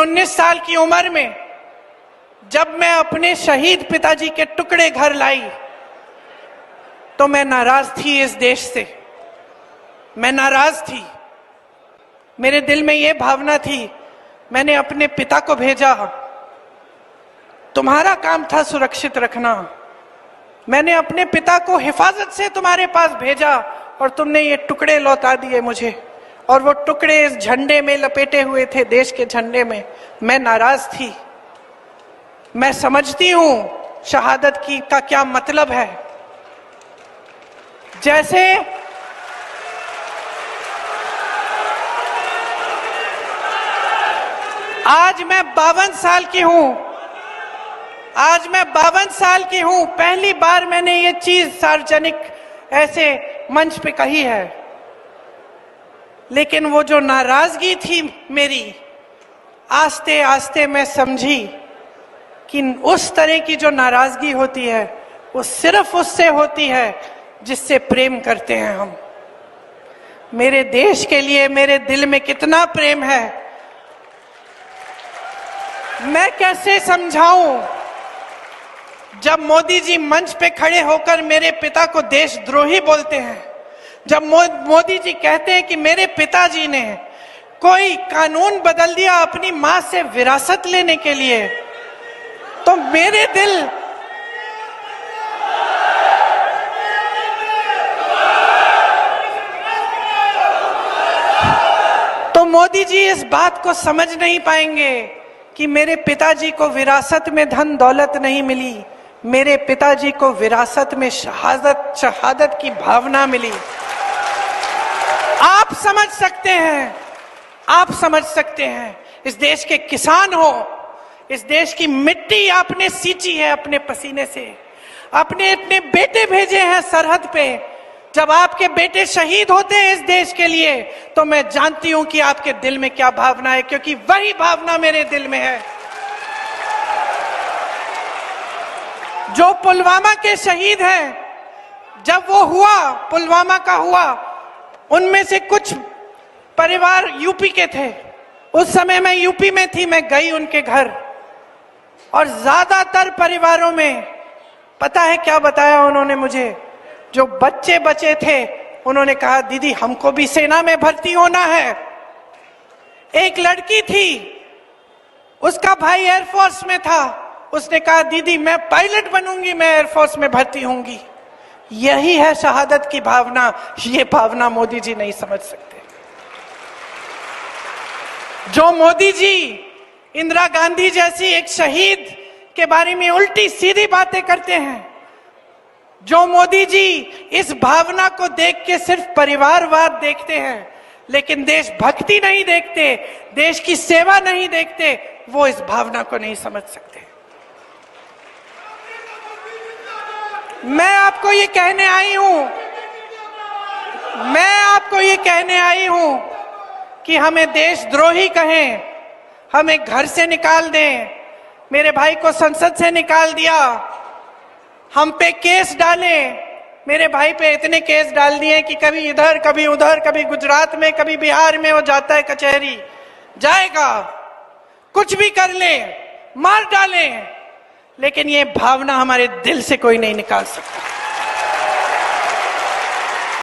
19 साल की उम्र में जब मैं अपने शहीद पिताजी के टुकड़े घर लाई तो मैं नाराज थी इस देश से। मैं नाराज थी। मेरे दिल में यह भावना थी, मैंने अपने पिता को भेजा, तुम्हारा काम था सुरक्षित रखना। मैंने अपने पिता को हिफाजत से तुम्हारे पास भेजा और तुमने ये टुकड़े लौटा दिए मुझे, और वो टुकड़े इस झंडे में लपेटे हुए थे, देश के झंडे में। मैं नाराज थी। मैं समझती हूं शहादत की का क्या मतलब है। जैसे आज मैं 52 साल की हूं, आज मैं 52 साल की हूं, पहली बार मैंने ये चीज सार्वजनिक ऐसे मंच पे कही है। लेकिन वो जो नाराजगी थी मेरी, आस्ते आस्ते मैं समझी कि उस तरह की जो नाराजगी होती है वो सिर्फ उससे होती है जिससे प्रेम करते हैं हम। मेरे देश के लिए मेरे दिल में कितना प्रेम है, मैं कैसे समझाऊं। जब मोदी जी मंच पे खड़े होकर मेरे पिता को देशद्रोही बोलते हैं, जब मोदी जी कहते हैं कि मेरे पिताजी ने कोई कानून बदल दिया अपनी मां से विरासत लेने के लिए, तो मेरे दिल तो मोदी जी इस बात को समझ नहीं पाएंगे कि मेरे पिताजी को विरासत में धन दौलत नहीं मिली, मेरे पिताजी को विरासत में शहादत की भावना मिली। आप समझ सकते हैं, आप समझ सकते हैं। इस देश के किसान हो, इस देश की मिट्टी आपने सींची है अपने पसीने से, अपने अपने बेटे भेजे हैं सरहद पे। जब आपके बेटे शहीद होते हैं इस देश के लिए, तो मैं जानती हूं कि आपके दिल में क्या भावना है, क्योंकि वही भावना मेरे दिल में है। जो पुलवामा के शहीद हैं, जब वो हुआ, पुलवामा का हुआ, उनमें से कुछ परिवार यूपी के थे। उस समय मैं यूपी में थी, मैं गई उनके घर, और ज्यादातर परिवारों में पता है क्या बताया उन्होंने मुझे? जो बच्चे बचे थे उन्होंने कहा, दीदी हमको भी सेना में भर्ती होना है। एक लड़की थी, उसका भाई एयरफोर्स में था, उसने कहा दीदी मैं पायलट बनूंगी, मैं एयरफोर्स में भर्ती होंगी। यही है शहादत की भावना। ये भावना मोदी जी नहीं समझ सकते। जो मोदी जी इंदिरा गांधी जैसी एक शहीद के बारे में उल्टी सीधी बातें करते हैं, जो मोदी जी इस भावना को देख के सिर्फ परिवारवाद देखते हैं लेकिन देशभक्ति नहीं देखते, देश की सेवा नहीं देखते, वो इस भावना को नहीं समझ सकते। मैं आपको ये कहने आई हूं, मैं आपको ये कहने आई हूं कि हमें देशद्रोही कहें, हमें घर से निकाल दें। मेरे भाई को संसद से निकाल दिया, हम पे केस डाले। मेरे भाई पे इतने केस डाल दिए कि कभी इधर कभी उधर, कभी गुजरात में कभी बिहार में वो जाता है कचहरी, जाएगा, कुछ भी कर ले, मार डाले, लेकिन ये भावना हमारे दिल से कोई नहीं निकाल सकता।